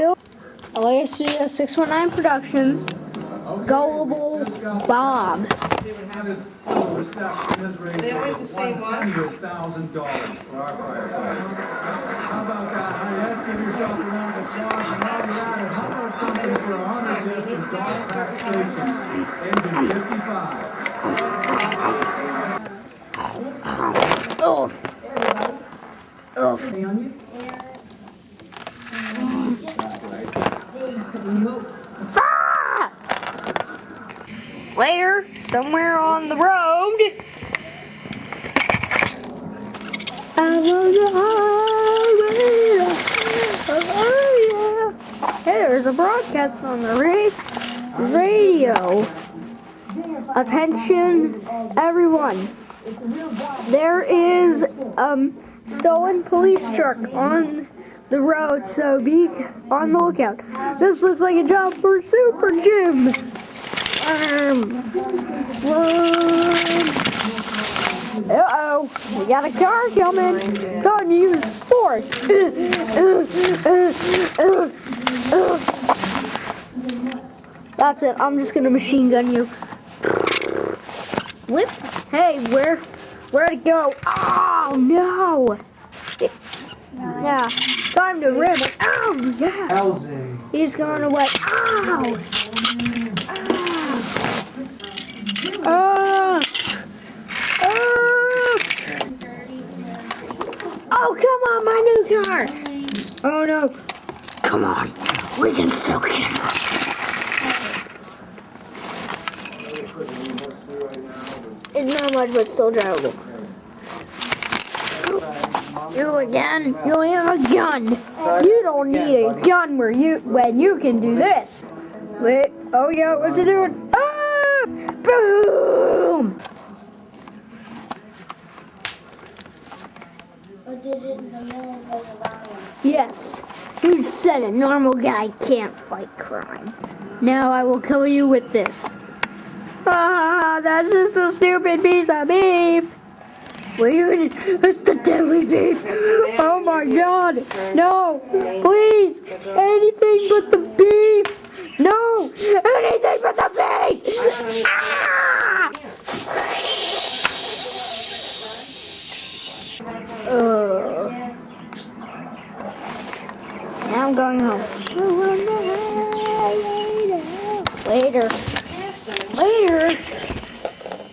Bill. LA Studio 619 Productions. Gullible Bob. They always the same one? $100,000 for our firefighter. How about that? Now you ask yourself around the song, and now you're at it. How about something for 100 distance dog pack station? Engine 55. Oh. Oh. Ah! Later, somewhere on the road. I'm on the highway. Hey, there's a broadcast on the radio. Attention, everyone. There is stolen police truck on the road, so be on the lookout. This looks like a job for Super Jim. Uh-oh, we got a car coming. Go and use force. That's it. I'm just gonna machine gun you. Whip. Hey, where'd it go? Oh no! Yeah, time to rim it. Oh yeah! He's going away. Ow! Oh, come on, my new car! Oh no! Come on, we can still get it. It's not much, but still drivable. You again? You have a gun. You don't need a gun when you can do this. Wait. Oh yeah. What's it doing? Ah! Boom! Yes. You said a normal guy can't fight crime. Now I will kill you with this. Ah, that's just a stupid piece of beef. Wait a minute, it's the deadly beef. Oh my God, no, please, anything but the beef. No, anything but the beef. Ah! Now I'm going home. Later.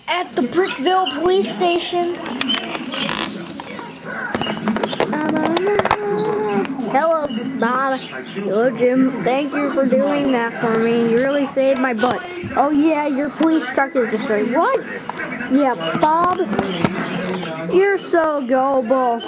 At the Brickville police station. Hello, Bob. Hello, Jim. Thank you for doing that for me. You really saved my butt. Oh yeah, your police truck is destroyed. What? Yeah, Bob. You're so gullible.